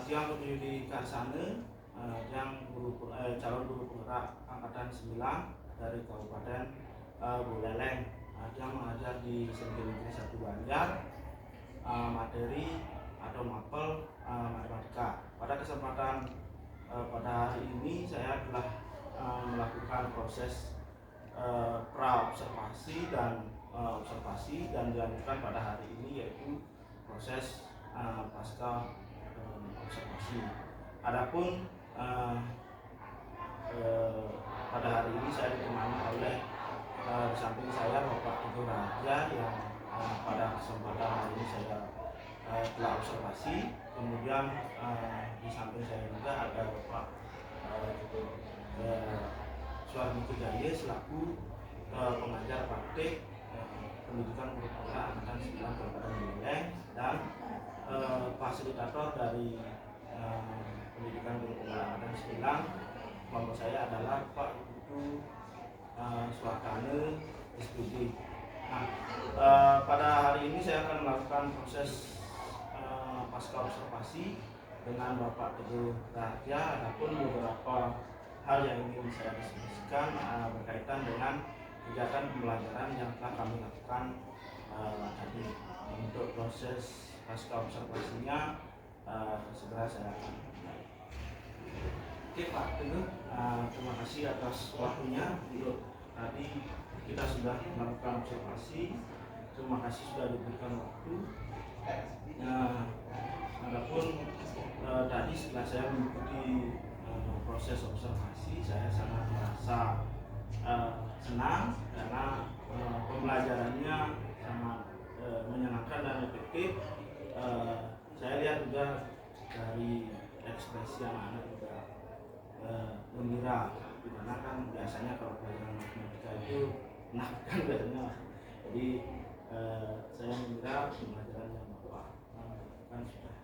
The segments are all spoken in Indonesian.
Yang pendidikan sana, yang calon guru penggerak angkatan 9 dari Kabupaten Buleleng, yang mengajar di SMP Negeri 1 Banjar, materi atau mapel matematika. Pada kesempatan pada hari ini saya telah melakukan proses pra-observasi dan observasi dan dilanjutkan pada hari ini, yaitu proses pasca observasi. Adapun pada hari ini saya ditemani oleh di samping saya Bapak Teguh Raja yang pada kesempatan hari ini saya telah observasi. Kemudian di samping saya juga ada Bapak Suharmito Jaya selaku pengajar praktik pendidikan guru penggerak angkatan 9 Kabupaten Buleleng, dan fasilitator dari pendidikan guru penggerak angkatan 9 kelompok saya adalah Pak Ibu Suarkane SPD. Nah, pada hari ini saya akan melakukan proses pasca observasi dengan Bapak Teguh Raja. Adapun beberapa hal yang ingin saya diskusikan berkaitan dengan kegiatan pembelajaran yang telah kami lakukan tadi. Untuk proses pasca observasinya segera saya akan mulai. Oke Pak Teguh, terima kasih atas waktunya. Untuk tadi kita sudah melakukan observasi, terima kasih sudah diberikan waktu. Adapun tadi setelah saya mengikuti proses observasi, saya sangat merasa senang karena pembelajarannya sangat menyenangkan dan efektif. Saya lihat juga dari ekspresi anak-anak juga gembira, dimana kan biasanya kalau pelajaran matematika itu menakutkan biasanya. Jadi saya mengira pembelajaran yang Bapak kan sudah.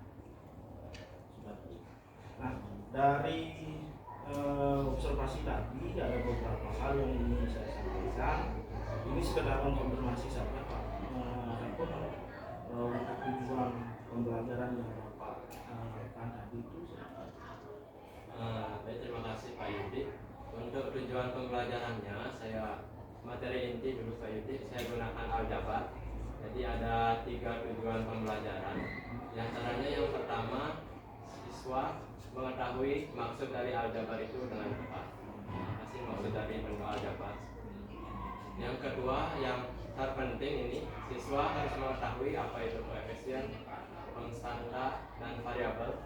Nah, dari observasi tadi ada beberapa hal yang ingin saya sampaikan. Ini sekedar mengkonfirmasi saja Pak. Untuk tujuan pembelajaran yang Bapak lakukan tadi itu baik, terima kasih Pak Yudi. Untuk tujuan pembelajarannya, saya materi inti dulu Pak Yudi, saya gunakan aljabar. Jadi ada 3 tujuan pembelajaran. Di antaranya yang pertama, siswa mengetahui maksud dari aljabar itu dengan tepat. Masih maksud dari bentuk aljabar. Yang kedua, yang terpenting ini, siswa harus mengetahui apa itu koefisien, konstanta, dan variabel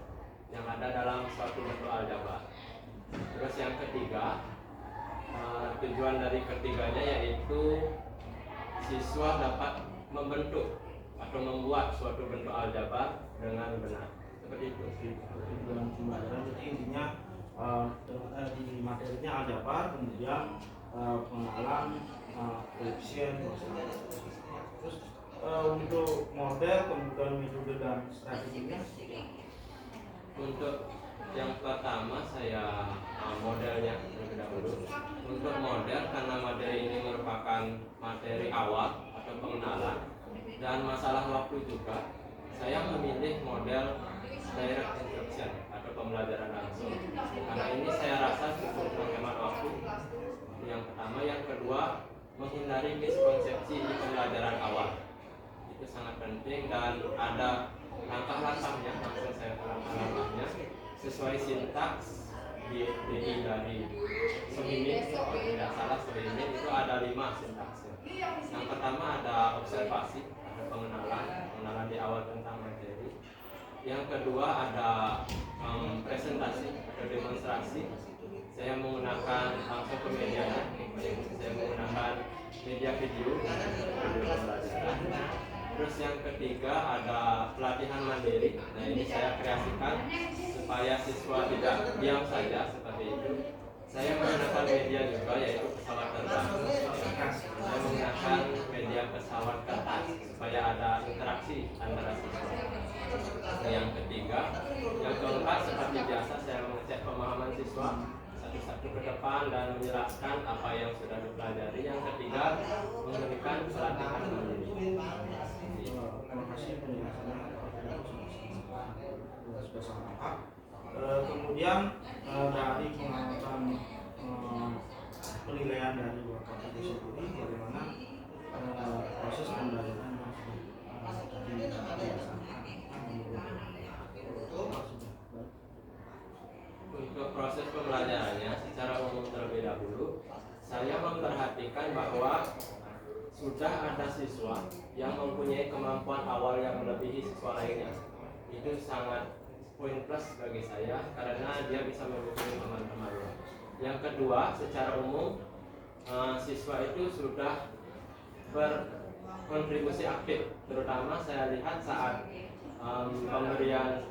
yang ada dalam suatu bentuk aljabar. Terus yang ketiga, tujuan dari ketiganya yaitu siswa dapat membentuk atau membuat suatu bentuk aljabar dengan benar. Seperti itu. Tujuan pembelajaran jadi intinya di materinya aljabar, kemudian pengenalan koefisien, terus untuk model, kemudian metode dan strateginya. Untuk yang pertama saya modelnya terlebih dahulu. Untuk model, karena materi ini merupakan materi awal atau pengenalan dan masalah waktu juga, saya memilih model direct instruction atau pembelajaran langsung. Karena ini saya rasa cukup menghemat waktu. Yang pertama, yang kedua, menghindari miskonsepsi di pembelajaran awal. Itu sangat penting dan ada langkah-langkahnya, langsung saya langkah-langkahnya sesuai sintaks di dari Sohimi. Kalau tidak salah Sohimi itu ada 5 sintaksnya. Yang pertama ada observasi, ada pengenalan di awal tentang materi. Yang kedua ada presentasi atau demonstrasi. Saya menggunakan langsung ke media, saya menggunakan media video pembelajaran. Terus yang ketiga ada pelatihan mandiri. Nah, ini saya kreasikan supaya siswa tidak diam saja seperti itu. Saya menggunakan media juga, yaitu pesawat terbang. Saya menggunakan media pesawat kertas supaya ada interaksi antara siswa. Yang ketiga, yang keempat seperti biasa saya mengecek pemahaman siswa satu-satu ke depan dan menjelaskan apa yang sudah dipelajari. Yang ketiga, memberikan pelatihan mandiri. Terima kasih penjelasannya. sudah sangat lengkap. Kemudian dari pengamatan penilaian dari Bapak itu sendiri, bagaimana proses pembelajaran yang sudah tadi dilaksanakan untuk proses pembelajarannya secara umum terlebih dahulu, saya memperhatikan bahwa sudah ada siswa yang mempunyai kemampuan awal yang melebihi siswa lainnya. Itu sangat poin plus bagi saya karena dia bisa mendukung teman-temannya. Yang kedua, secara umum siswa itu sudah berkontribusi aktif, terutama saya lihat saat pemberian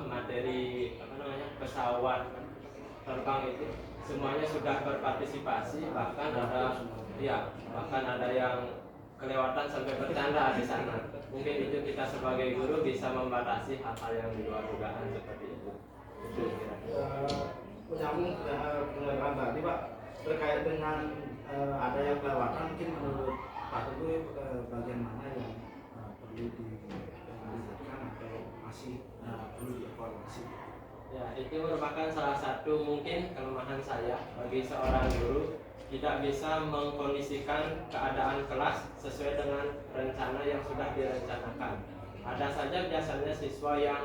materi pesawat terbang itu semuanya sudah berpartisipasi, bahkan ada yang kelewatan sampai bercanda di sana. Mungkin itu kita sebagai guru bisa membatasi hal-hal yang di luar dugaan seperti itu. Itu menyambung pernyataan tadi Pak terkait dengan ada yang kelewatan, mungkin menurut Pak Teguh bagian mana yang perlu diperhatikan atau masih perlu dievaluasi? Ya, itu merupakan salah satu mungkin kelemahan saya bagi seorang guru, tidak bisa mengkondisikan keadaan kelas sesuai dengan rencana yang sudah direncanakan. Ada saja biasanya siswa yang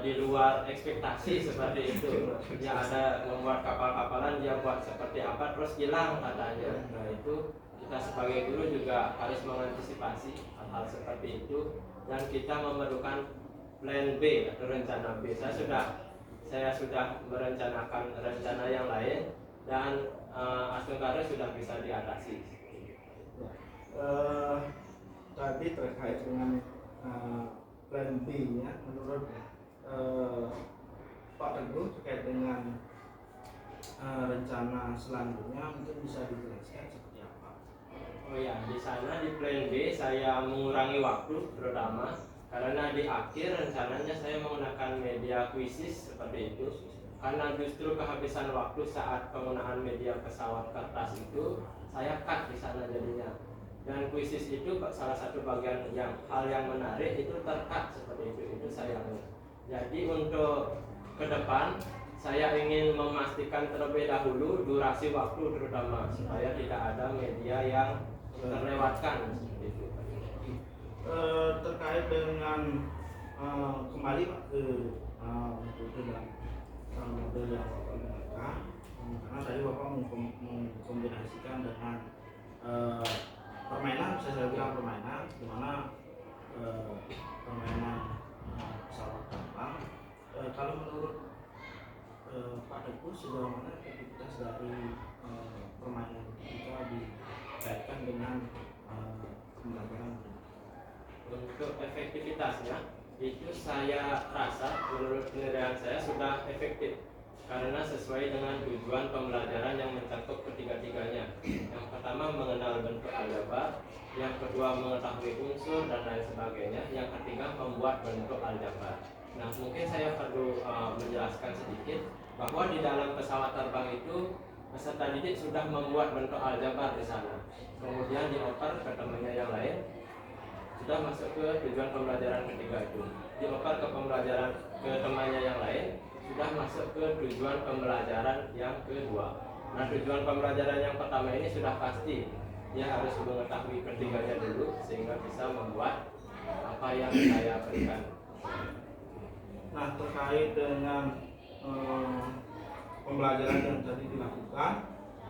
di luar ekspektasi seperti itu. Ya, ada membuat kapal-kapalan, dia buat seperti apa terus hilang katanya. Nah, itu kita sebagai guru juga harus mengantisipasi hal-hal seperti itu, dan kita memerlukan plan B atau rencana B. Saya sudah merencanakan rencana yang lain dan Astungkara sudah bisa diatasi. Tadi terkait dengan plan B ya, menurut Pak Teguh terkait dengan rencana selanjutnya mungkin bisa dijelaskan seperti apa? Oh ya, di sana di plan B saya mengurangi waktu terutama karena di akhir rencananya saya menggunakan media kuisis seperti itu. Karena justru kehabisan waktu saat penggunaan media pesawat kertas itu, saya cut di sana jadinya. Dan kuisis itu salah satu bagian hal yang menarik itu terkat seperti itu sayangnya. Jadi untuk ke depan saya ingin memastikan terlebih dahulu durasi waktu terutama supaya tidak ada media yang terlewatkan seperti itu. Terkait dengan kembali Pak ke model yang Bapak gunakan, karena tadi Bapak mengkombinasikan dengan permainan, bisa saya bilang permainan, di mana permainan pesawat terbang. Kalau menurut Pak Teguh, sejauh mana efektivitas dari permainan jika dikaitkan dengan pembelajaran? Untuk efektivitasnya itu saya rasa menurut penilaian saya sudah efektif karena sesuai dengan tujuan pembelajaran yang mencakup ketiga-tiganya. Yang pertama mengenal bentuk aljabar, yang kedua mengetahui unsur dan lain sebagainya, yang ketiga membuat bentuk aljabar. Nah, mungkin saya perlu menjelaskan sedikit bahwa di dalam pesawat terbang itu peserta didik sudah membuat bentuk aljabar di sana, kemudian dioper ke temannya yang lain, sudah masuk ke tujuan pembelajaran ketiga itu, dioper ke pembelajaran ke temannya yang lain, sudah masuk ke tujuan pembelajaran yang kedua. Nah, tujuan pembelajaran yang pertama ini sudah pasti, dia harus mengetahui ketiganya dulu sehingga bisa membuat apa yang saya berikan. Nah, terkait dengan pembelajaran yang tadi dilakukan,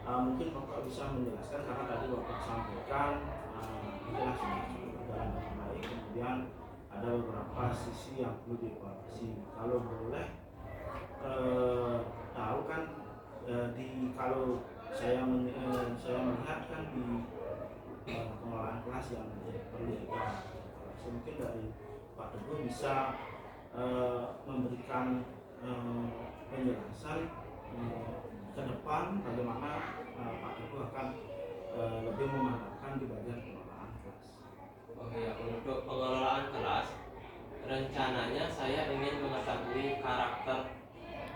mungkin Bapak bisa menjelaskan karena tadi Bapak sampaikan sudah berjalan dengan baik, kemudian ada beberapa sisi yang perlu dievaluasi. Kalau boleh tahu kan, kalau saya melihat kan di pengelolaan kelas yang perlu dievaluasi, mungkin dari Pak Teguh bisa memberikan penjelasan ke depan bagaimana Pak Teguh akan lebih memantapkan di bagian pengelolaan kelas. Ya, untuk pengelolaan kelas, rencananya saya ingin mengetahui karakter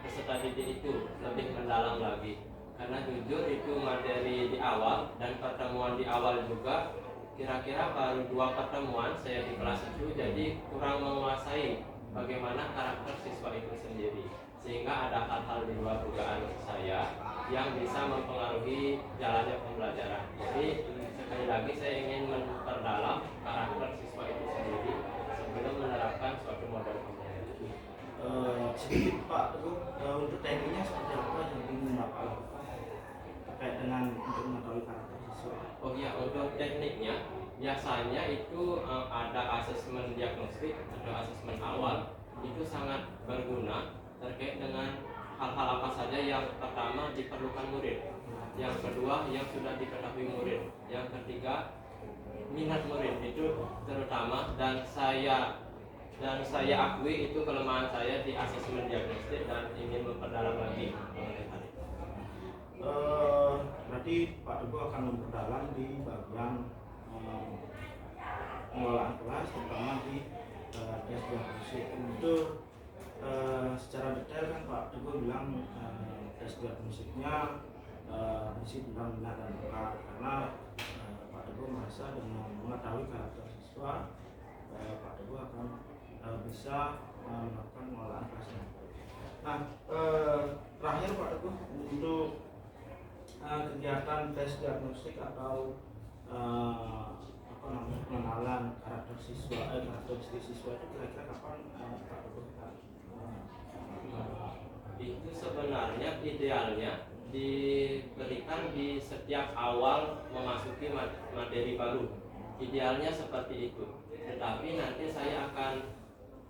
peserta didik itu lebih mendalam lagi. Karena jujur itu materi di awal dan pertemuan di awal juga kira-kira baru 2 pertemuan saya di kelas itu, jadi kurang menguasai bagaimana karakter siswa itu sendiri, sehingga ada hal-hal di luar dugaan saya yang bisa mempengaruhi jalannya pembelajaran. Jadi sekali lagi saya ingin memperdalam karakter siswa itu sendiri sebelum menerapkan suatu model pembelajaran. Sedikit Pak Teguh, untuk tekniknya seperti apa yang ingin Bapak lakukan terkait dengan untuk mengetahui karakter siswa? Oh iya, untuk tekniknya biasanya itu ada asesmen diagnostik atau asesmen awal, itu sangat berguna terkait dengan hal-hal apa saja yang pertama diperlukan murid, yang kedua yang sudah diketahui murid, yang ketiga minat murid itu terutama, dan saya akui itu kelemahan saya di asesmen diagnostik dan ingin memperdalam lagi mengenai hal itu. Berarti Pak Teguh akan memperdalam di bagian pengelolaan kelas, terutama di tes diagnostik. Untuk secara detail kan Pak Teguh bilang tes diagnostiknya mesti bilang minat dan bakat, karena Pak Teguh merasa dengan mengetahui karakter siswa, Pak Teguh akan bisa melakukan pengelolaan kelasnya. Nah, terakhir Pak Teguh, untuk kegiatan tes diagnostik atau pengenalan karakter siswa, karakteristik siswa itu kira-kira kapan Pak Teguh Itu sebenarnya idealnya diberikan di setiap awal memasuki materi baru. Idealnya seperti itu. Tetapi nanti saya akan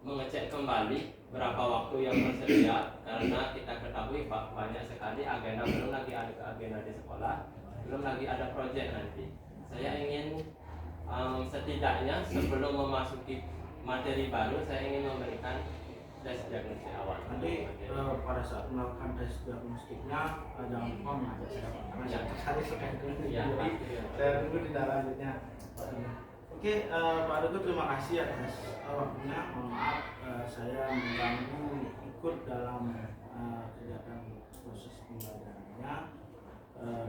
mengecek kembali berapa waktu yang tersedia, karena kita ketahui Pak, banyak sekali agenda, belum lagi ada agenda di sekolah, belum lagi ada proyek nanti. Saya ingin setidaknya sebelum memasuki materi baru, saya ingin memberikan tes diagnostik awal. Nanti pada saat melakukan tes diagnostiknya jangan lupa mengajak saya Pak, karena saya tertarik sekali dulu. Ya, Jadi saya tunggu tindak lanjutnya Pak Teguh. Oke, Pak Teguh, terima kasih atas waktunya. Mohon maaf saya mengganggu ikut dalam kegiatan proses pembelajarannya,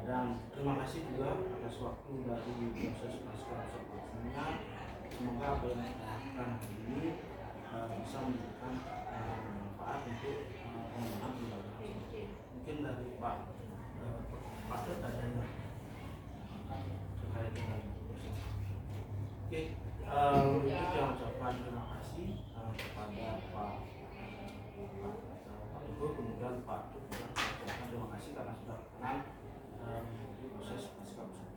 dan terima kasih juga atas waktu dari proses pasca observasinya. Semoga apa yang kita lakukan hari ini bisa memberikan manfaat untuk pengembangan pembelajaran. Mungkin dari Pak Dut ada yang terkait dengan proses. Oke, untuk itu saya ucapkan terima kasih kepada Pak Teguh, kemudian Pak Dut juga terima kasih karena sudah berkenan mengikuti proses pasca observasi.